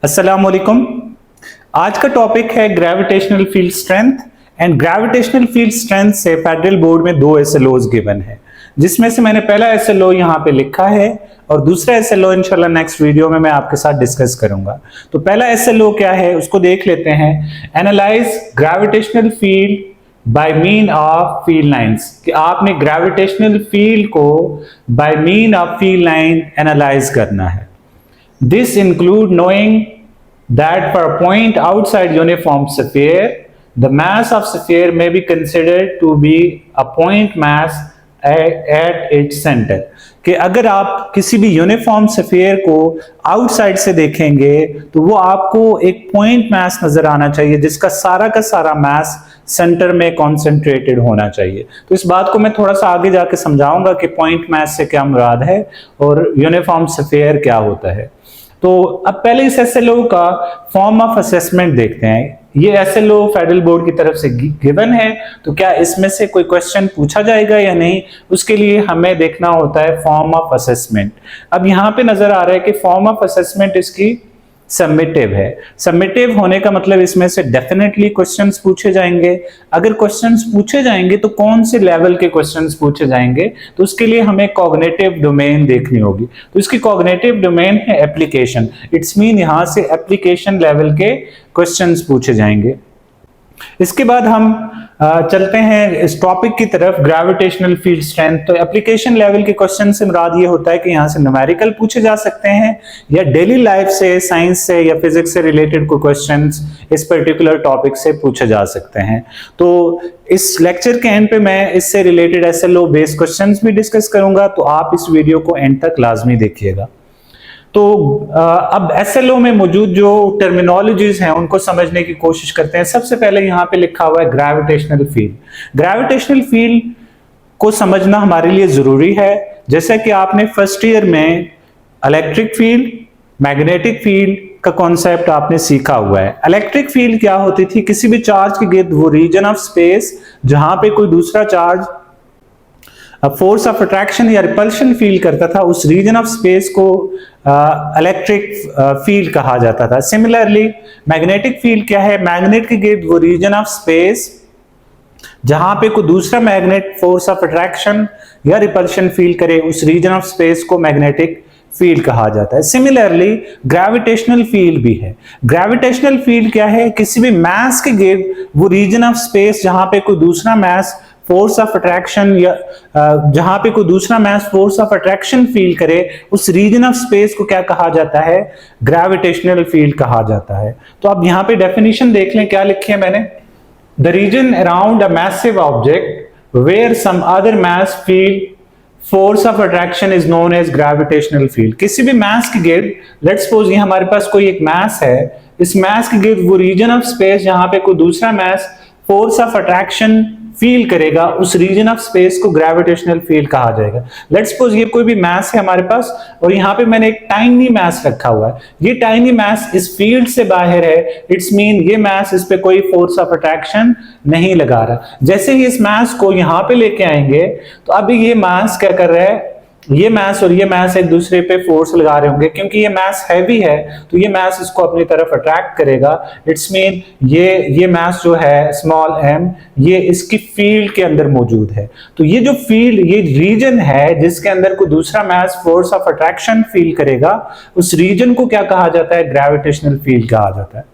अस्सलाम वालेकुम। आज का टॉपिक है gravitational field strength. And gravitational field strength से फेडरल बोर्ड में दो एसएलओज गिवन है, जिसमें से मैंने पहला एसएलओ यहाँ पे लिखा है और दूसरा एसएलओ इंशाल्लाह नेक्स्ट वीडियो में मैं आपके साथ डिस्कस करूंगा। तो पहला एसएलओ क्या है उसको देख लेते हैं। Analyse gravitational field by mean of field lines, कि आपने ग्रेविटेशनल फील्ड को by mean of field line analyse करना है। This include knowing that for a point outside uniform sphere, the mass of sphere may be considered to be a point mass at its center. कि अगर आप किसी भी uniform sphere को outside से देखेंगे तो वो आपको एक पॉइंट मास नजर आना चाहिए, जिसका सारा का सारा मास सेंटर में कॉन्सेंट्रेटेड होना चाहिए। तो इस बात को मैं थोड़ा सा आगे जाके समझाऊंगा कि पॉइंट मास से क्या मुराद है और यूनिफॉर्म स्फीयर क्या होता है। तो अब पहले इस एसएलओ का फॉर्म ऑफ असेसमेंट देखते हैं। ये एसएलओ फेडरल बोर्ड की तरफ से गिवन है, तो क्या इसमें से कोई क्वेश्चन पूछा जाएगा या नहीं, उसके लिए हमें देखना होता है फॉर्म ऑफ असेसमेंट। अब यहां पे नजर आ रहा है कि फॉर्म ऑफ असेसमेंट इसकी सबमिटिव है। सबमिटिव होने का मतलब इसमें से डेफिनेटली क्वेश्चंस पूछे जाएंगे। अगर क्वेश्चंस पूछे जाएंगे तो कौन से लेवल के क्वेश्चंस पूछे जाएंगे, तो उसके लिए हमें कॉग्निटिव डोमेन देखनी होगी। तो इसकी कॉग्निटिव डोमेन है एप्लीकेशन। इट्स मीन यहां से एप्लीकेशन लेवल के क्वेश्चंस पूछे जाएंगे। इसके बाद हम चलते हैं इस टॉपिक की तरफ, ग्रेविटेशनल फील्ड स्ट्रेंथ। तो एप्लीकेशन लेवल के क्वेश्चन से मुराद ये होता है कि यहाँ से न्यूमेरिकल पूछे जा सकते हैं या डेली लाइफ से, साइंस से या फिजिक्स से रिलेटेड कोई क्वेश्चंस इस पर्टिकुलर टॉपिक से पूछे जा सकते हैं। तो इस लेक्चर के एंड पे मैं इससे रिलेटेड एसएलओ बेस्ड क्वेश्चंस भी डिस्कस करूंगा, तो आप इस वीडियो को एंड तक लाजमी देखिएगा। तो अब एसएलओ में मौजूद जो टर्मिनोलॉजीज हैं उनको समझने की कोशिश करते हैं। सबसे पहले यहाँ पे लिखा हुआ है ग्रेविटेशनल फील्ड। ग्रेविटेशनल फील्ड को समझना हमारे लिए जरूरी है। जैसा कि आपने फर्स्ट ईयर में इलेक्ट्रिक फील्ड, मैग्नेटिक फील्ड का कॉन्सेप्ट आपने सीखा हुआ है। इलेक्ट्रिक फील्ड क्या होती थी? किसी भी चार्ज के गिर्द वो रीजन ऑफ स्पेस जहां पे कोई दूसरा चार्ज फोर्स ऑफ अट्रैक्शन या रिपल्शन फील करता था, उस रीजन ऑफ स्पेस को इलेक्ट्रिक फील्ड कहा जाता था। सिमिलरली मैग्नेटिक फील्ड क्या है? मैग्नेट के गिर्द वो रीजन ऑफ स्पेस जहां पे कोई दूसरा मैग्नेट फोर्स ऑफ अट्रैक्शन या रिपल्शन फील करे, उस रीजन ऑफ स्पेस को मैग्नेटिक फील्ड कहा जाता है। सिमिलरली ग्रेविटेशनल फील्ड भी है। ग्रेविटेशनल फील्ड क्या है? किसी भी मास के गिर्द वो रीजन ऑफ स्पेस जहां पे कोई दूसरा मास फोर्स ऑफ अट्रैक्शन या जहां पे कोई दूसरा mass force of attraction feel करे, उस रीजन ऑफ स्पेस को क्या कहा जाता है? ग्रेविटेशनल फील्ड कहा जाता है। तो अब यहां पे डेफिनेशन देख लें, क्या लिखी है मैंने। The region around a massive object where some other mass feel force of attraction is known as gravitational field. किसी भी मास के गिर्द, लेट्स सपोज ये हमारे पास कोई एक मास है, इस मास के गिर्द वो रीजन ऑफ स्पेस जहां पे कोई दूसरा mass force of attraction feel करेगा, उस रीजन ऑफ स्पेस को ग्रेविटेशनल फील्ड कहा जाएगा। लेट्स सपोज ये कोई भी मास है हमारे पास और यहाँ पे मैंने एक टाइनी मास रखा हुआ है। ये टाइनी मास इस फील्ड से बाहर है, इट्स मीन ये मास इस पे कोई फोर्स ऑफ अट्रैक्शन नहीं लगा रहा। जैसे ही इस मास को यहाँ पे लेके आएंगे तो अभी ये मास क्या कर रहा है? ये मास और ये मास एक दूसरे पे फोर्स लगा रहे होंगे, क्योंकि ये मास हैवी है तो ये मास इसको अपनी तरफ अट्रैक्ट करेगा। इट्स मीन ये मास जो है स्मॉल m, ये इसकी फील्ड के अंदर मौजूद है। तो ये जो फील्ड, ये रीजन है जिसके अंदर कोई दूसरा mass force of attraction feel करेगा, उस रीजन को क्या कहा जाता है? ग्रेविटेशनल फील्ड कहा जाता है।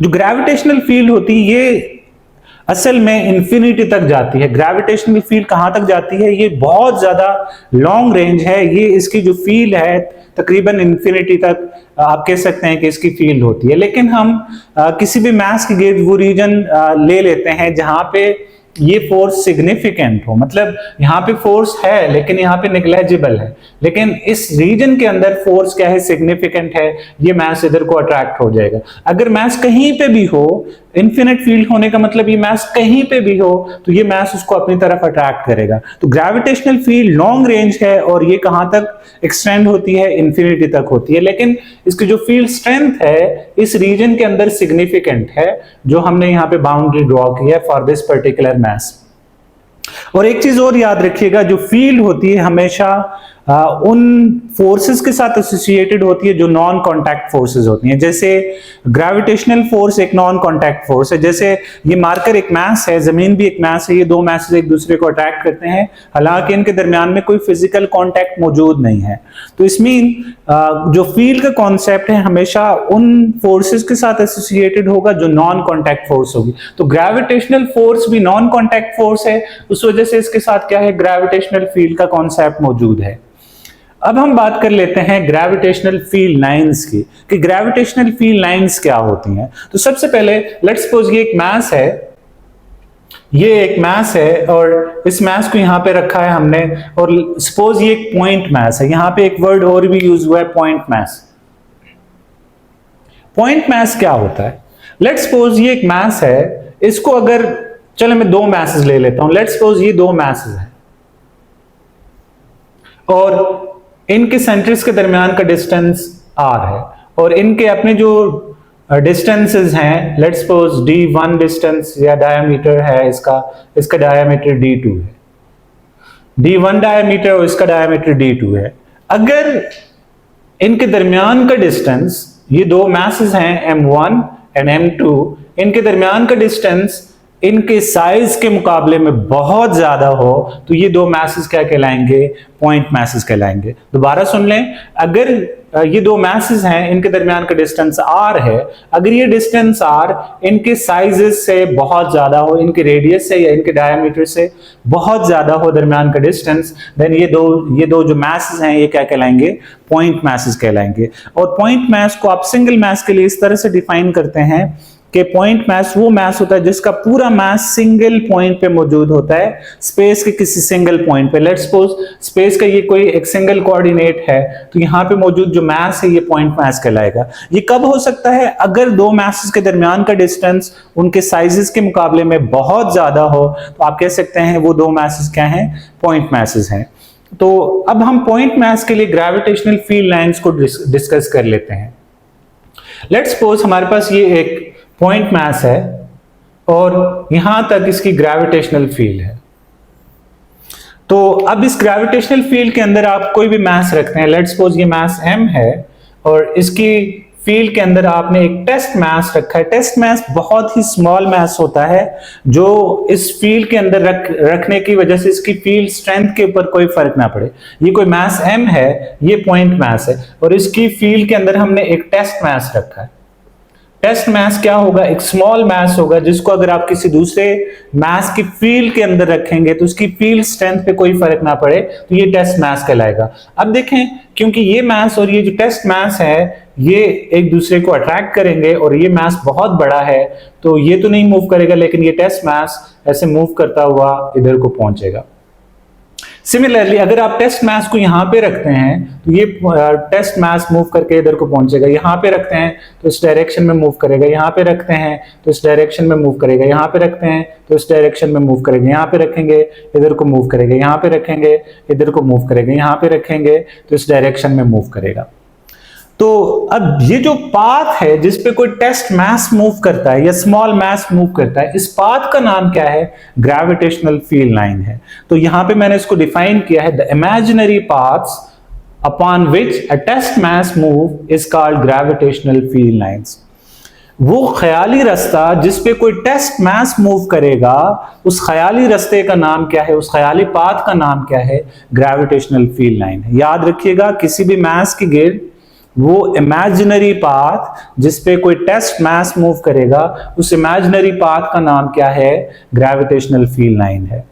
जो ग्रेविटेशनल फील्ड होती है ये असल में इंफिनिटी तक जाती है। ग्रेविटेशनल फील्ड कहां तक जाती है? ये बहुत ज्यादा लॉन्ग रेंज है। ये इसकी जो फील्ड है तकरीबन इंफिनिटी तक आप कह सकते हैं कि इसकी फील्ड होती है। लेकिन हम किसी भी मास के गिर्द वो रीजन ले लेते हैं जहां पे ये फोर्स सिग्निफिकेंट हो, मतलब यहाँ पे फोर्स है लेकिन यहाँ पे नेग्लेजिबल है, लेकिन इस रीजन के अंदर फोर्स क्या है? सिग्निफिकेंट है। ये मास इधर को अट्रैक्ट हो जाएगा। अगर मास कहीं पे भी हो, इन्फिनिट फील्ड होने का मतलब ये मास कहीं पे भी हो तो ये मास उसको अपनी तरफ अट्रैक्ट करेगा। तो ग्रेविटेशनल फील्ड लॉन्ग रेंज है और ये कहां तक एक्सटेंड होती है? इंफिनिटी तक होती है। लेकिन इसकी जो फील्ड स्ट्रेंथ है इस रीजन के अंदर सिग्निफिकेंट है, जो हमने यहाँ पे बाउंड्री ड्रॉ की है फॉर दिस पर्टिकुलर मास। और एक चीज और याद रखिएगा, जो फील्ड होती है हमेशा उन फोर्सेस के साथ एसोसिएटेड होती है जो नॉन कॉन्टैक्ट फोर्सेस होती हैं। जैसे ग्रेविटेशनल फोर्स एक नॉन कॉन्टैक्ट फोर्स है, जैसे ये मार्कर एक मास है, जमीन भी एक मास है, ये दो मासेस एक दूसरे को अट्रैक्ट करते हैं, हालांकि इनके दरमियान में कोई फिजिकल कॉन्टैक्ट मौजूद नहीं है। तो इसमें जो फील्ड का कॉन्सेप्ट है हमेशा उन फोर्सेस के साथ एसोसिएटेड होगा जो नॉन कॉन्टैक्ट फोर्स होगी। तो ग्रेविटेशनल फोर्स भी नॉन कॉन्टैक्ट फोर्स है, उस वजह से इसके साथ क्या है, ग्रेविटेशनल फील्ड का कॉन्सेप्ट मौजूद है। अब हम बात कर लेते हैं ग्रेविटेशनल फील्ड लाइंस की, कि ग्रेविटेशनल फील्ड लाइंस क्या होती हैं। तो सबसे पहले लेट्स सपोज ये एक मास है, ये एक मास है और इस मास को यहां पे रखा है हमने, और सपोज ये एक पॉइंट मास है। यहां पे एक वर्ड और भी यूज हुआ है, पॉइंट मास। पॉइंट मास क्या होता है? लेट्स सपोज ये एक मास है, इसको अगर, चलो मैं दो मासेस ले लेता हूं, लेट्स सपोज ये दो मासेस हैं और इनके सेंटर्स के दरमियान का डिस्टेंस r है, और इनके अपने जो डिस्टेंसेस हैं, लेट्स सपोज d1 डिस्टेंस या डायमीटर है, इसका डायमीटर d2 है, d1 डायमीटर और इसका डायमीटर d2 है। अगर इनके दरमियान का डिस्टेंस, ये दो मासेस हैं m1 एंड m2, इनके दरमियान का डिस्टेंस इनके साइज के मुकाबले में बहुत ज्यादा हो, तो ये दो मैसेज क्या कहलाएंगे? पॉइंट मैसेज कहलाएंगे। दोबारा सुन लें, अगर ये दो मैसेज हैं, इनके दरमियान का डिस्टेंस r है, अगर ये डिस्टेंस r इनके साइजेस से बहुत ज्यादा हो, इनके रेडियस से या इनके डायमीटर से बहुत ज्यादा हो दरमियान का डिस्टेंस, देन ये दो जो मैसेज हैं ये क्या कहलाएंगे? पॉइंट मैसेज कहलाएंगे। और पॉइंट मैस को आप सिंगल मैस के लिए इस तरह से डिफाइन करते हैं कि पॉइंट मैस वो मैस होता है जिसका पूरा मैस सिंगल पॉइंट पे मौजूद होता है, स्पेस के किसी सिंगल पॉइंट पे। लेट्स सपोज स्पेस का ये कोई एक सिंगल कोऑर्डिनेट है, तो यहाँ पे मौजूद जो मैस है ये पॉइंट मैस कहलाएगा। ये कब हो सकता है? अगर दो मैसेस के दरमियान का डिस्टेंस उनके साइजेस के मुकाबले में बहुत ज्यादा हो, तो आप कह सकते हैं वो दो मैसेस क्या हैं? पॉइंट मैसेस हैं। तो अब हम पॉइंट मैस के लिए ग्रेविटेशनल फील्ड लाइंस को डिस्कस कर लेते हैं। लेट्स सपोज हमारे पास ये एक पॉइंट मास है और यहां तक इसकी ग्रेविटेशनल फील्ड है। तो अब इस ग्रेविटेशनल फील्ड के अंदर आप कोई भी मास रखते हैं, लेट्स सपोज ये मास m है और इसकी फील्ड के अंदर आपने एक टेस्ट मास रखा है। टेस्ट मास बहुत ही स्मॉल मास होता है जो इस फील्ड के अंदर रखने की वजह से इसकी फील्ड स्ट्रेंथ के ऊपर कोई फर्क ना पड़े। ये कोई मास m है, ये पॉइंट मास है और इसकी फील्ड के अंदर हमने एक टेस्ट मास रखा है। टेस्ट मास क्या होगा? एक स्मॉल मास होगा जिसको अगर आप किसी दूसरे मास की फील्ड के अंदर रखेंगे तो उसकी फील्ड स्ट्रेंथ पे कोई फर्क ना पड़े, तो ये टेस्ट मास कहलाएगा। अब देखें, क्योंकि ये मास और ये जो टेस्ट मास है ये एक दूसरे को अट्रैक्ट करेंगे और ये मास बहुत बड़ा है, तो ये तो नहीं मूव करेगा, लेकिन ये टेस्ट मास ऐसे मूव करता हुआ इधर को पहुंचेगा। सिमिलरली अगर आप टेस्ट मास को यहां पे रखते हैं तो ये टेस्ट मास मूव करके इधर को पहुंचेगा। यहां पे रखते हैं तो इस डायरेक्शन में मूव करेगा, यहां पे रखते हैं तो इस डायरेक्शन में मूव करेगा, यहां पे रखते हैं तो इस डायरेक्शन में मूव करेगा, यहां पे रखेंगे इधर को मूव करेगा, यहां पे रखेंगे इधर को मूव करेगा, यहां पे रखेंगे तो इस डायरेक्शन में मूव करेगा। तो अब ये जो पाथ है जिस पे कोई टेस्ट मास मूव करता है या स्मॉल मास मूव करता है, इस पाथ का नाम क्या है? ग्रेविटेशनल फील्ड लाइन है। तो यहां पे मैंने इसको डिफाइन किया है, the imaginary paths upon which a test mass move is called gravitational field lines. वो ख्याली रास्ता जिस पे कोई टेस्ट मास मूव करेगा, उस ख्याली रास्ते का नाम क्या है? उस ख्याली पाथ का नाम क्या है? ग्रेविटेशनल फील्ड लाइन है। याद रखिएगा, किसी भी मास की गिर्द वो इमेजिनरी पाथ जिस पे कोई टेस्ट मास मूव करेगा, उस इमेजिनरी पाथ का नाम क्या है? ग्रेविटेशनल फील्ड लाइन है।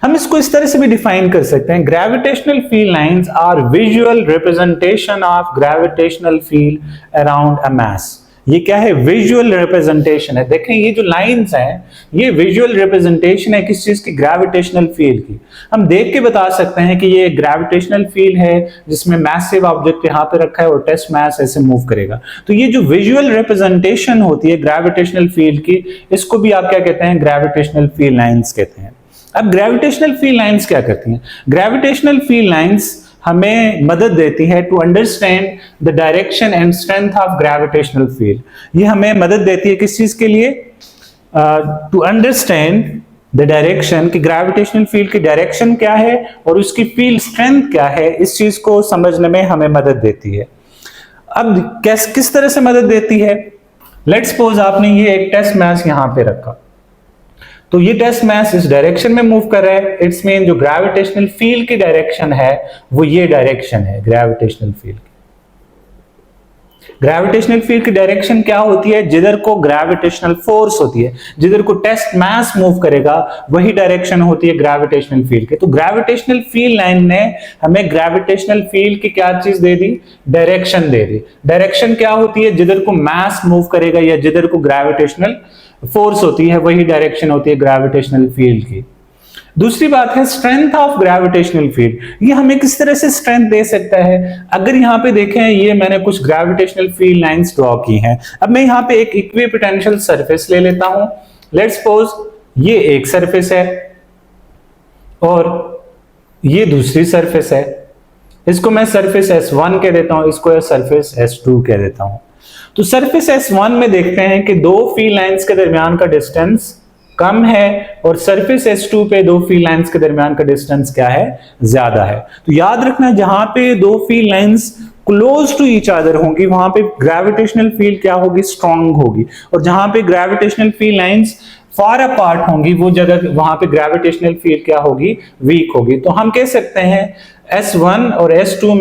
हम इसको इस तरह से भी डिफाइन कर सकते हैं, gravitational field lines are visual representation of gravitational field around a mass. ये क्या है? विजुअल रिप्रेजेंटेशन है। देखें ये जो लाइंस हैं ये विजुअल रिप्रेजेंटेशन है किस चीज की? ग्रेविटेशनल फील्ड की। हम देख के बता सकते हैं कि ये ग्रेविटेशनल फील्ड है जिसमें मैसिव ऑब्जेक्ट यहाँ पे रखा है और टेस्ट मास ऐसे मूव करेगा। तो ये जो विजुअल रिप्रेजेंटेशन होती है ग्रेविटेशनल फील्ड की, इसको भी आप क्या कहते हैं? ग्रेविटेशनल फील्ड लाइंस कहते हैं। अब ग्रेविटेशनल फील्ड लाइंस क्या करती हैं? ग्रेविटेशनल फील्ड लाइंस हमें मदद देती है to understand the direction and strength of gravitational field. ये हमें मदद देती है किस चीज के लिए? टू अंडरस्टैंड द डायरेक्शन की ग्रेविटेशनल फील्ड की डायरेक्शन क्या है और उसकी फील्ड स्ट्रेंथ क्या है, इस चीज को समझने में हमें मदद देती है। अब किस तरह से मदद देती है? लेट्स सपोज आपने ये एक टेस्ट मास यहां पे रखा, तो ये टेस्ट मास इस डायरेक्शन में मूव कर रहा है। इट्स मीन जो ग्रेविटेशनल फील्ड की डायरेक्शन है वो ये डायरेक्शन है ग्रेविटेशनल फील्ड की। ग्रेविटेशनल फील्ड की डायरेक्शन क्या होती है? जिधर को ग्रेविटेशनल फोर्स होती है, जिधर को टेस्ट मास मूव करेगा, वही डायरेक्शन होती है ग्रेविटेशनल फील्ड की। तो ग्रेविटेशनल फील्ड लाइन ने हमें ग्रेविटेशनल फील्ड की क्या चीज दे दी? डायरेक्शन दे दी। डायरेक्शन क्या होती है? जिधर को मास मूव करेगा या जिधर को ग्रेविटेशनल फोर्स होती है, वही डायरेक्शन होती है ग्रेविटेशनल फील्ड की। दूसरी बात है स्ट्रेंथ ऑफ ग्रेविटेशनल फील्ड। ये हमें किस तरह से स्ट्रेंथ दे सकता है? अगर यहां पे देखें, ये मैंने कुछ ग्रेविटेशनल फील्ड लाइंस ड्रॉ की हैं। अब मैं यहां पे एक इक्विपोटेंशियल सरफेस ले लेता हूं। लेट्स सपोज ये एक सरफेस है और ये दूसरी सरफेस है। इसको मैं सरफेस S1 कह देता हूं, इसको सरफेस S2 कह देता हूं। तो सरफेस S1 में देखते हैं कि दो फील्ड लाइंस के दरमियान का डिस्टेंस कम है और सरफेस S2 पे दो फील्ड लाइंस के दरमियान का डिस्टेंस क्या है? ज्यादा है। तो याद रखना, जहां पे दो field lines close to each other होंगी वहां पे ग्रेविटेशनल फील्ड क्या होगी? स्ट्रांग होगी। और जहां पे gravitational field lines far apart होंगी वो जगह वहां पे ग्रेविटेशनल फील्ड क्या होगी? वीक होगी। तो हम कह सकते हैं S1 और S2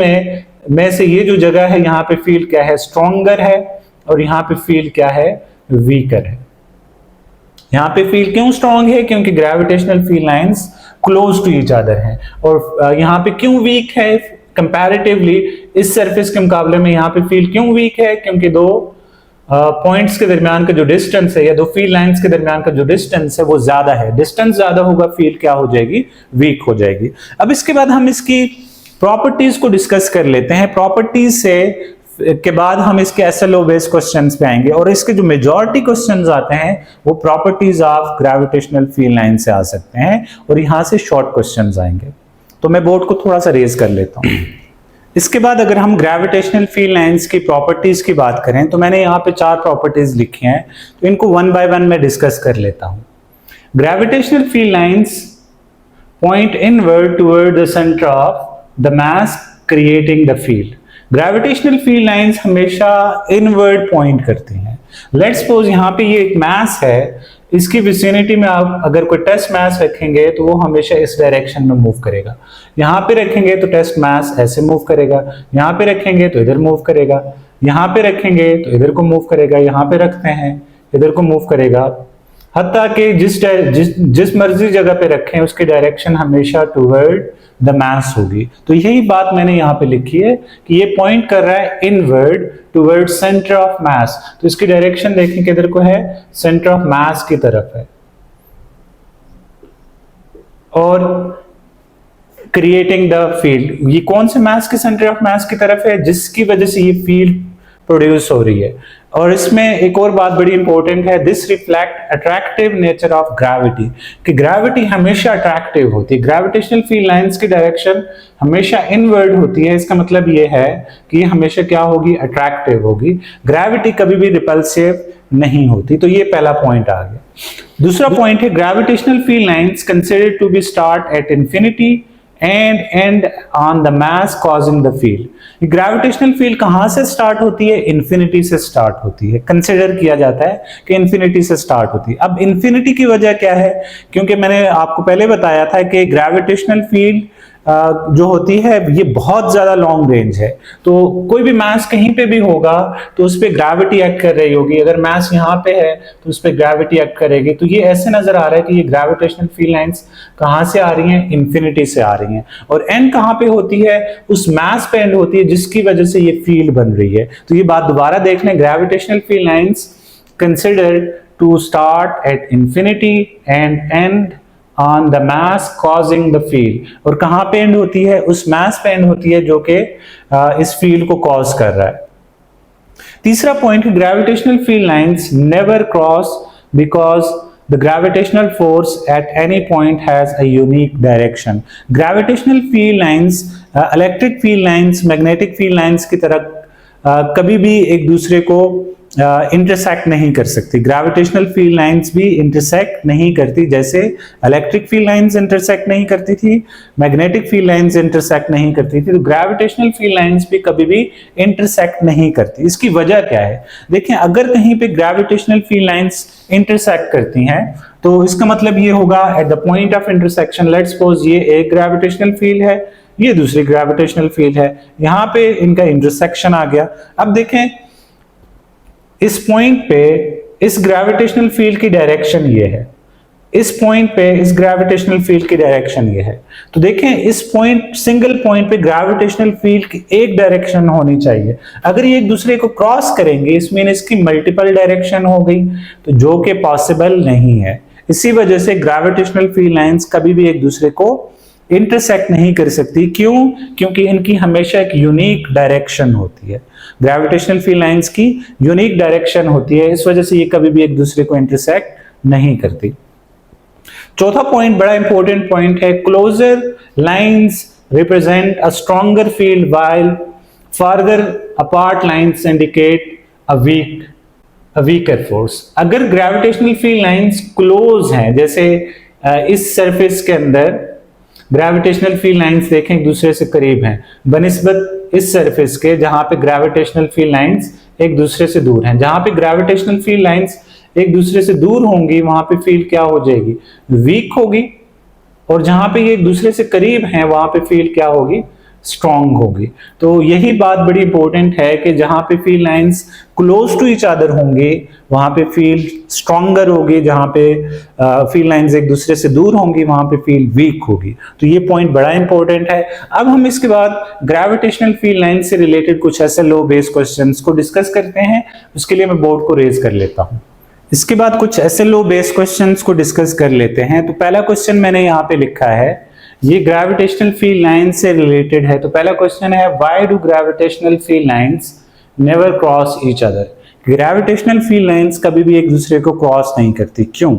में से ये जो जगह है यहाँ पे फील्ड क्या है? स्ट्रॉन्गर है और यहाँ पे फील्ड क्या है? वीकर है। यहाँ पे फील्ड क्यों स्ट्रॉन्ग है? क्योंकि gravitational field lines close to each other हैं। और यहाँ पे क्यों वीक है कंपैरेटिवली इस सरफेस के मुकाबले में? यहाँ पे फील्ड क्यों वीक है? क्योंकि दो पॉइंट्स के दरमियान का जो डिस्टेंस है या दो फील्ड लाइंस के दरमियान का जो डिस्टेंस है वो ज्यादा है। डिस्टेंस ज्यादा होगा, फील्ड क्या हो जाएगी? वीक हो जाएगी। अब इसके बाद हम इसकी प्रॉपर्टीज को डिस्कस कर लेते हैं। प्रॉपर्टीज से के बाद हम इसके SLO बेस्ड क्वेश्चंस पे आएंगे और इसके जो मेजॉरिटी क्वेश्चंस आते हैं वो properties of gravitational field line से आ सकते हैं और यहां से शॉर्ट क्वेश्चंस आएंगे। तो मैं बोर्ड को थोड़ा सा रेज कर लेता हूं। इसके बाद अगर हम ग्रेविटेशनल फील्ड लाइंस की प्रॉपर्टीज की बात करें तो मैंने यहाँ पे 4 प्रॉपर्टीज लिखी हैं, तो इनको 1 बाय 1 में डिस्कस कर लेता हूं। Gravitational field lines point inward toward the centre of the mass creating the field. Gravitational field lines हमेशा इनवर्ड पॉइंट करती हैं। लेट्स सपोज यहाँ पे ये एक मास है, इसकी विसिनिटी में आप अगर कोई टेस्ट मास रखेंगे तो वो हमेशा इस डायरेक्शन में मूव करेगा। यहाँ पे रखेंगे तो टेस्ट मास ऐसे मूव करेगा, यहाँ पे रखेंगे तो इधर मूव करेगा, यहाँ पे रखेंगे तो इधर को मूव करेगा, यहाँ पे रखते हैं इधर को मूव करेगा। हत्ता कि जिस मर्जी जगह पे रखें उसकी डायरेक्शन हमेशा टुवर्ड द मास होगी। तो यही बात मैंने यहाँ पे लिखी है कि ये पॉइंट कर रहा है inward toward centre of mass. तो इसकी डायरेक्शन देखें किधर को है? सेंटर ऑफ मास की तरफ है। और क्रिएटिंग द फील्ड, ये कौन से मास के सेंटर ऑफ मास की तरफ है? जिसकी वजह से ये फील्ड प्रोड्यूस हो रही है। और इसमें एक और बात बड़ी इंपॉर्टेंट है, this reflect attractive nature of gravity, कि ग्रेविटी हमेशा अट्रैक्टिव होती है। ग्रेविटेशनल फील्ड लाइंस की डायरेक्शन हमेशा इनवर्ड होती है। इसका मतलब ये है कि ये हमेशा क्या होगी? अट्रैक्टिव होगी। ग्रेविटी कभी भी रिपल्सिव नहीं होती। तो ये पहला पॉइंट आ गया। दूसरा पॉइंट है gravitational field lines considered to be start at infinity and end on the mass causing the field. Gravitational field कहां से स्टार्ट होती है? इन्फिनिटी से स्टार्ट होती है। कंसिडर किया जाता है कि इन्फिनिटी से स्टार्ट होती है। अब इन्फिनिटी की वजह क्या है? क्योंकि मैंने आपको पहले बताया था कि ग्रेविटेशनल फील्ड जो होती है ये बहुत ज्यादा लॉन्ग रेंज है। तो कोई भी मास कहीं पे भी होगा तो उस पर ग्रेविटी एक्ट कर रही होगी। अगर मास यहाँ पे है तो उस पर ग्रेविटी एक्ट करेगी। तो ये ऐसे नजर आ रहा है कि ये ग्रेविटेशनल फील्ड लाइंस कहाँ से आ रही हैं? इन्फिनिटी से आ रही हैं। और एंड कहाँ पे होती है? उस मास पे एंड होती है जिसकी वजह से ये फील्ड बन रही है। तो ये बात दोबारा देख लें, gravitational field lines considered to start at infinity and end on the mass causing the field. और कहां पे एंड होती है? उस मास पे एंड होती है जो कि इस फील्ड को कॉज कर रहा है। तीसरा पॉइंट है gravitational field lines never cross because the gravitational force at any point has a unique direction. Gravitational field lines electric field lines, magnetic field lines की तरह कभी भी एक दूसरे को इंटरसेक्ट नहीं कर सकती। ग्रेविटेशनल फील्ड लाइंस भी इंटरसेक्ट नहीं करती, जैसे इलेक्ट्रिक फील्ड लाइंस इंटरसेक्ट नहीं करती थी, मैग्नेटिक फील्ड लाइंस इंटरसेक्ट नहीं करती थी, तो ग्रेविटेशनल फील्ड लाइंस भी कभी भी इंटरसेक्ट नहीं करती। इसकी वजह क्या है? देखिए, अगर कहीं पे ग्रेविटेशनल फील्ड लाइंस इंटरसेक्ट करती हैं तो इसका मतलब ये होगा at the point of intersection, let's suppose ये एक ग्रेविटेशनल फील्ड है, ये दूसरी ग्रेविटेशनल फील्ड है, यहां पे इनका इंटरसेक्शन आ गया। अब देखें इस पॉइंट पे इस ग्रेविटेशनल फील्ड की डायरेक्शन ये है, इस पॉइंट पे इस ग्रेविटेशनल फील्ड की डायरेक्शन ये है, तो देखें इस पॉइंट सिंगल पॉइंट पे ग्रेविटेशनल फील्ड की एक डायरेक्शन होनी चाहिए। अगर ये एक दूसरे को क्रॉस करेंगे इसमें इसकी मल्टीपल डायरेक्शन हो गई, तो जो कि पॉसिबल नहीं है। इसी वजह से ग्रेविटेशनल फील्ड लाइंस कभी भी एक दूसरे को इंटरसेक्ट नहीं कर सकती। क्यों? क्योंकि इनकी हमेशा एक यूनिक डायरेक्शन होती है। ग्रेविटेशनल फील्ड लाइंस की यूनिक डायरेक्शन होती है, इस वजह से ये कभी भी एक दूसरे को इंटरसेक्ट नहीं करती। चौथा पॉइंट बड़ा इंपॉर्टेंट पॉइंट है, closer lines represent a stronger field while further apart lines indicate a weaker force. अगर ग्रेविटेशनल फील्ड लाइंस क्लोज हैं, जैसे इस सरफेस के अंदर ग्रेविटेशनल फील्ड लाइंस देखें एक दूसरे से करीब हैं बनिस्बत इस सरफेस के जहां पे ग्रेविटेशनल फील्ड लाइंस एक दूसरे से दूर हैं। जहां पे ग्रेविटेशनल फील्ड लाइंस एक दूसरे से दूर होंगी वहां पे फील्ड क्या हो जाएगी? वीक होगी, और जहां पे ये एक दूसरे से करीब हैं वहां पे फील्ड क्या होगी? स्ट्रॉन्ग होगी। तो यही बात बड़ी इंपॉर्टेंट है कि जहां पे field lines close to each other होंगे वहां पे फील्ड स्ट्रॉन्गर होगी, जहां पे फील्ड लाइंस एक दूसरे से दूर होंगी वहां पे फील्ड वीक होगी। तो ये पॉइंट बड़ा इंपॉर्टेंट है। अब हम इसके बाद ग्रेविटेशनल फील्ड लाइन से रिलेटेड कुछ ऐसे लो बेस क्वेश्चंस को डिस्कस करते हैं। उसके लिए मैं बोर्ड को रेज कर लेता हूं। इसके बाद कुछ ऐसे लो बेस क्वेश्चंस को डिस्कस कर लेते हैं। तो पहला क्वेश्चन मैंने यहाँ पे लिखा है, ये ग्रेविटेशनल फील्ड लाइन से रिलेटेड है। तो पहला क्वेश्चन है, why do gravitational field lines never cross each other? Gravitational field lines कभी भी एक दूसरे को क्रॉस नहीं करती, क्यों?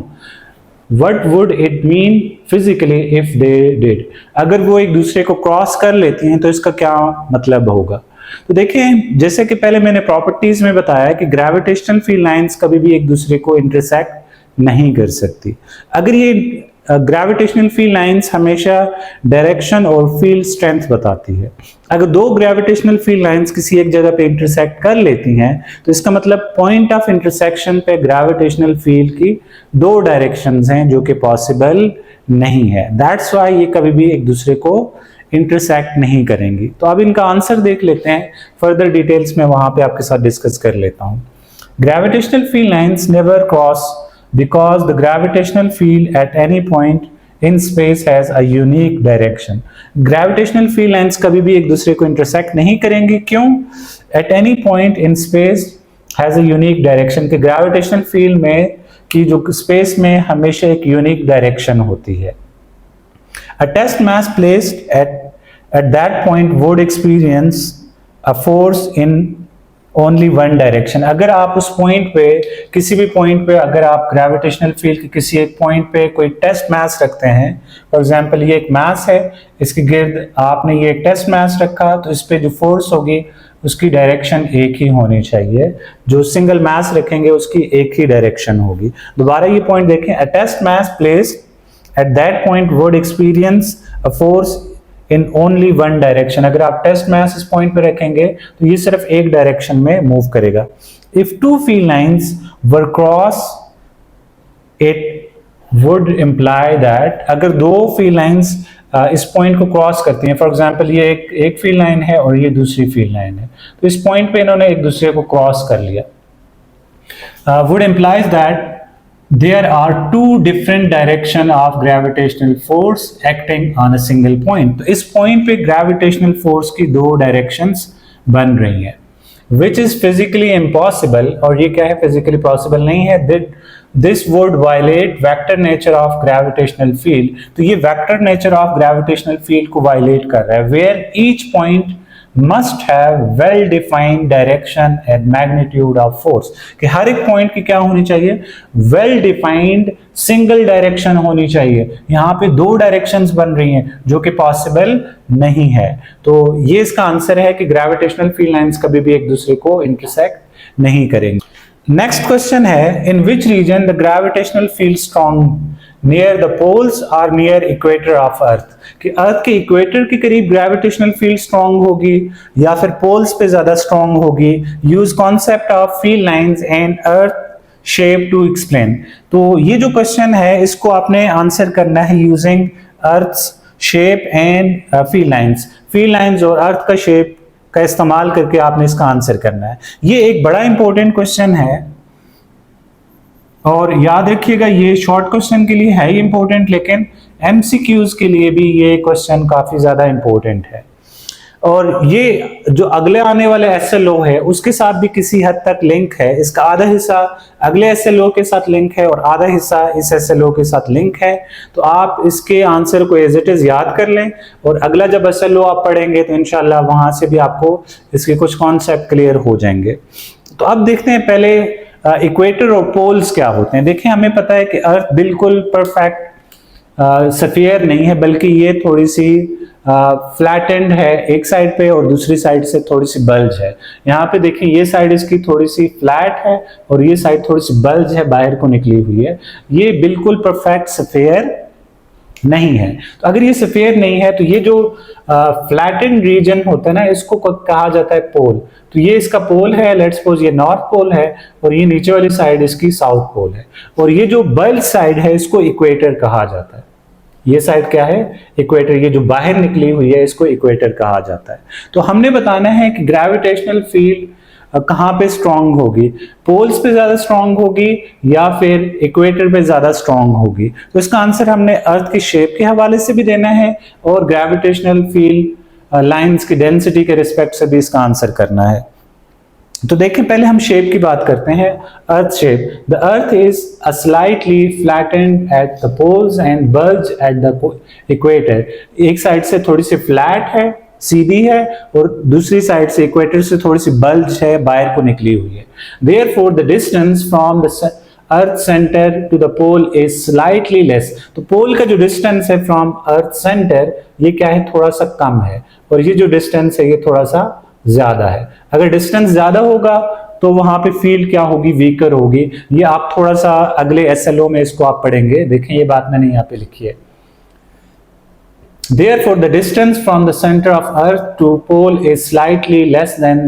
What would it mean physically if they did? अगर वो एक दूसरे को क्रॉस कर लेती हैं तो इसका क्या मतलब होगा? तो देखें, जैसे कि पहले मैंने प्रॉपर्टीज में बताया कि ग्रेविटेशनल फील्ड लाइंस कभी भी एक दूसरे को इंटरसेक्ट नहीं कर सकती। अगर ये ग्रेविटेशनल फील्ड लाइंस हमेशा डायरेक्शन और फील्ड स्ट्रेंथ बताती है। अगर दो ग्रेविटेशनल फील्ड लाइंस किसी एक जगह पे इंटरसेक्ट कर लेती हैं तो इसका मतलब पॉइंट ऑफ इंटरसेक्शन पे ग्रेविटेशनल फील्ड की दो डायरेक्शंस हैं जो कि पॉसिबल नहीं है। दैट्स व्हाई ये कभी भी एक दूसरे को इंटरसेक्ट नहीं करेंगी। तो अब इनका आंसर देख लेते हैं, फर्दर डिटेल्स में वहां पे आपके साथ डिस्कस कर लेता हूं। Gravitational field lines never cross because the gravitational field at any point in space has a unique direction. Gravitational field lines कभी भी एक दूसरे को intersect नहीं करेंगी, क्यों? At any point in space has a unique direction, कि gravitational field में की जो space में हमेशा एक unique direction होती है। A test mass placed at that point would experience a force in only one direction. अगर आप उस पॉइंट पे किसी भी पॉइंट पे अगर आप ग्रेविटेशनल फील्ड के किसी एक पॉइंट पे कोई टेस्ट मास रखते हैं, फॉर एग्जांपल ये एक मास है, इसके गिर्द आपने ये एक टेस्ट मास रखा, तो इस पे जो फोर्स होगी उसकी डायरेक्शन एक ही होनी चाहिए। जो सिंगल मास रखेंगे उसकी एक ही डायरेक्शन होगी। दोबारा ये पॉइंट देखें, a test mass placed at that point would experience a force in only one direction. अगर आप टेस्ट मास इस पॉइंट पे रखेंगे तो ये सिर्फ एक डायरेक्शन में मूव करेगा। If two field lines were cross it would imply that, अगर दो फील्ड लाइंस इस पॉइंट को क्रॉस करती हैं, फॉर एग्जांपल ये एक फील्ड लाइन है और ये दूसरी फील्ड लाइन है, तो इस पॉइंट पे इन्होंने एक दूसरे को क्रॉस कर लिया, would implies that there are two different direction of gravitational force acting on a single point। तो इस पॉइंट पे ग्रेविटेशनल फोर्स की दो डायरेक्शंस बन रही हैं, which is physically impossible, और ये क्या है? फिजिकली पॉसिबल नहीं है। This would violate vector nature of gravitational field। तो ये vector nature of gravitational field को वायलेट कर रहा है, where each point must have well defined direction and magnitude of force, कि हर एक पॉइंट की क्या होनी चाहिए, वेल डिफाइंड सिंगल डायरेक्शन होनी चाहिए। यहां पे दो डायरेक्शंस बन रही हैं जो कि पॉसिबल नहीं है। तो ये इसका आंसर है कि ग्रेविटेशनल फील्ड लाइंस कभी भी एक दूसरे को इंटरसेक्ट नहीं करेंगे। नेक्स्ट क्वेश्चन है, in which region the gravitational field strong near the poles और नियर इक्वेटर ऑफ अर्थ, कि अर्थ के इक्वेटर के करीब ग्रेविटेशनल फील्ड स्ट्रॉन्ग होगी या फिर पोल्स पे ज्यादा स्ट्रॉन्ग होगी। Use concept of field lines and earth shape to explain. तो ये जो क्वेश्चन है इसको आपने आंसर करना है using earth shape and field lines. Field lines और अर्थ का शेप का इस्तेमाल करके आपने इसका आंसर करना है। ये एक बड़ा इंपॉर्टेंट क्वेश्चन है और याद रखिएगा ये शॉर्ट क्वेश्चन के लिए है ही इंपॉर्टेंट, लेकिन एमसीक्यूज के लिए भी ये क्वेश्चन काफी ज्यादा इंपॉर्टेंट है। और ये जो अगले आने वाले एसएलओ है उसके साथ भी किसी हद तक लिंक है। इसका आधा हिस्सा अगले एसएलओ के साथ लिंक है और आधा हिस्सा इस एसएलओ के साथ लिंक है। तो आप इसके आंसर को एज इट इज याद कर लें और अगला जब एसएलओ आप पढ़ेंगे तो इंशाल्लाह वहां से भी आपको इसके कुछ कॉन्सेप्ट क्लियर हो जाएंगे। तो अब देखते हैं पहले इक्वेटर और पोल्स क्या होते हैं। देखिए हमें पता है कि अर्थ बिल्कुल परफेक्ट सफियर नहीं है, बल्कि ये थोड़ी सी फ्लैट एंड है एक साइड पे और दूसरी साइड से थोड़ी सी बल्ज है। यहाँ पे देखिए ये साइड इसकी थोड़ी सी फ्लैट है और ये साइड थोड़ी सी बल्ज है, बाहर को निकली हुई है। ये बिल्कुल परफेक्ट सफियर नहीं है। तो अगर ये सफेयर नहीं है तो ये जो फ्लैटेंड रीजन होता है ना इसको कहा जाता है पोल। तो ये इसका पोल है, लेट्स सपोज ये नॉर्थ पोल है और ये नीचे वाली साइड इसकी साउथ पोल है। और ये जो बल्ज साइड है इसको इक्वेटर कहा जाता है। ये साइड क्या है, इक्वेटर। ये जो बाहर निकली हुई है इसको इक्वेटर कहा जाता है। तो हमने बताना है कि ग्रेविटेशनल फील्ड कहां पे स्ट्रांग होगी, पोल्स पे ज्यादा स्ट्रांग होगी या फिर इक्वेटर पे ज्यादा स्ट्रांग होगी। तो इसका आंसर हमने अर्थ की शेप के हवाले से भी देना है और ग्रेविटेशनल फील्ड लाइंस की डेंसिटी के रिस्पेक्ट से भी इसका आंसर करना है। तो देखें पहले हम शेप की बात करते हैं। Earth shape, the earth is a slightly flattened at the poles and bulge at the equator. एक साइड से थोड़ी सी फ्लैट है, सीधी है, और दूसरी साइड से इक्वेटर से थोड़ी सी बल्ज है, बाहर को निकली हुई है। Therefore, the distance from the earth centre to the pole is slightly less. तो पोल का जो डिस्टेंस है फ्रॉम अर्थ सेंटर ये क्या है, थोड़ा सा कम है, और ये जो डिस्टेंस है ये थोड़ा सा ज्यादा है। अगर डिस्टेंस ज्यादा होगा तो वहां पे फील्ड क्या होगी, वीकर होगी। ये आप थोड़ा सा अगले एसएलओ में इसको आप पढ़ेंगे। देखें ये बात मैंने यहाँ पे लिखी है। Therefore, the distance from the center of Earth to pole is slightly less than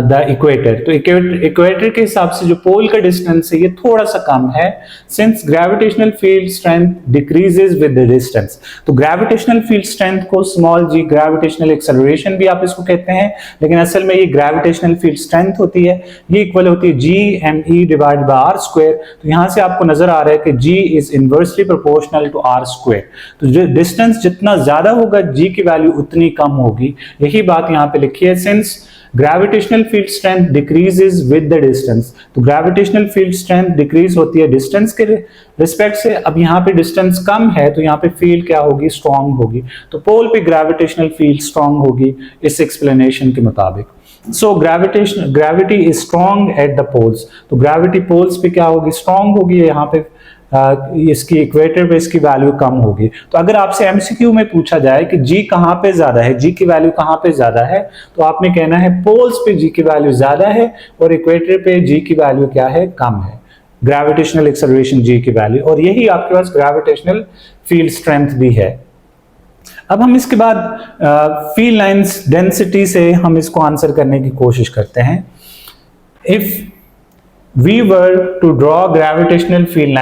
the equator. तो इक्वेटर के हिसाब से जो पोल का डिस्टेंस है ये थोड़ा सा कम है। Since gravitational field strength decreases with the distance. तो gravitational field strength को small g gravitational acceleration भी आप इसको कहते हैं, लेकिन असल में ये gravitational field strength होती है। ये इक्वल होती है g me divided by r square। तो यहाँ से आपको नजर आ रहा है कि g is inversely proportional to r square। तो जो डिस्टेंस जितना ज्यादा होगा g की वैल्यू उतनी कम होगी। यही बात यहाँ पे लिखी है। Since gravitational field strength decreases with the distance. तो ग्रेविटेशनल फील्ड स्ट्रेंथ डिक्रीज होती है डिस्टेंस के रिस्पेक्ट से। अब यहाँ पे डिस्टेंस कम है तो यहाँ पे फील्ड क्या होगी, स्ट्रांग होगी। तो पोल पे ग्रेविटेशनल फील्ड स्ट्रांग होगी इस एक्सप्लेनेशन के मुताबिक। So gravity is strong at the poles. तो ग्रेविटी पोल्स पे क्या होगी, स्ट्रांग होगी। यहाँ पे इसकी इक्वेटर पे इसकी वैल्यू कम होगी। तो अगर आपसे एमसीक्यू में पूछा जाए कि जी कहां पे ज्यादा है, जी की वैल्यू कहां पे ज्यादा है, तो आपने कहना है पोल्स पे जी की वैल्यू ज्यादा है और इक्वेटर पे जी की वैल्यू क्या है, कम है। ग्रेविटेशनल एक्सेलरेशन जी की वैल्यू, और यही आपके पास ग्रेविटेशनल फील्ड स्ट्रेंथ भी है। अब हम इसके बाद फील्ड लाइंस डेंसिटी से हम इसको आंसर करने की कोशिश करते हैं। If we were to draw gravitational field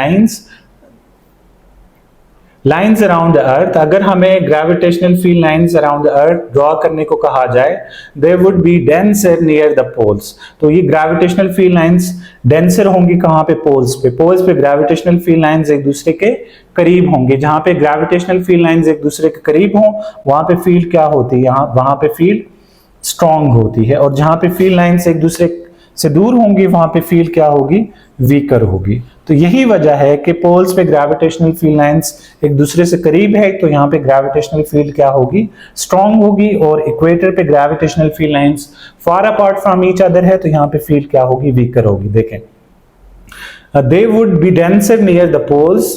lines around the earth, अगर हमें gravitational field lines around the earth draw करने को कहा जाए, they would be denser near the poles। तो ये gravitational field lines denser होंगी कहाँ पे, poles पे। poles पे gravitational field lines एक दूसरे के करीब होंगे। जहाँ पे gravitational field lines एक दूसरे के करीब हों वहां पे फील्ड क्या होती है, वहां पे फील्ड स्ट्रॉन्ग होती है। और जहाँ पे फील्ड लाइंस एक दूसरे से दूर होंगी वहां पे फील्ड क्या होगी, वीकर होगी। तो यही वजह है कि पोल्स पे ग्रेविटेशनल फील्ड लाइंस एक दूसरे से करीब है, तो यहाँ पे ग्रेविटेशनल फील्ड क्या होगी, स्ट्रांग होगी, और इक्वेटर पे gravitational field lines far apart from each other है, तो यहाँ पे फील्ड क्या होगी, वीकर होगी। देखें, they would be denser near the poles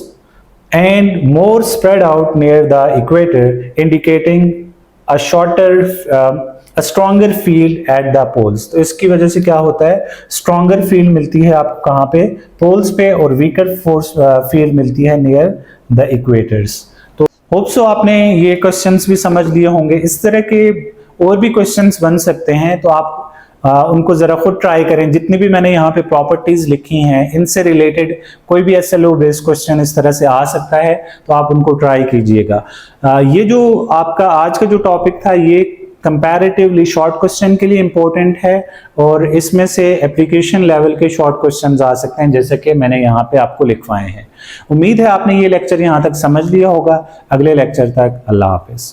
and more spread out near the equator, indicating a stronger field at the poles। तो इसकी वजह से क्या होता है, स्ट्रॉन्गर फील्ड मिलती है आपको कहाँ पे, पोल्स पे, और वीकर फोर्स फील्ड मिलती है नियर द इक्वेटर्स। तो होप सो आपने ये क्वेश्चंस भी समझ लिए होंगे। इस तरह के और भी क्वेश्चंस बन सकते हैं, तो आप उनको जरा खुद ट्राई करें। जितनी भी मैंने यहाँ पे प्रॉपर्टीज लिखी हैं, इनसे रिलेटेड कोई भी SLO बेस्ड क्वेश्चन इस तरह से आ सकता है, तो आप उनको ट्राई कीजिएगा। ये जो आपका आज का जो टॉपिक था, ये कंपैरेटिवली शॉर्ट क्वेश्चन के लिए इंपॉर्टेंट है, और इसमें से एप्लीकेशन लेवल के शॉर्ट क्वेश्चंस आ सकते हैं, जैसे कि मैंने यहाँ पे आपको लिखवाए हैं। उम्मीद है आपने ये लेक्चर यहाँ तक समझ लिया होगा। अगले लेक्चर तक अल्लाह हाफिज।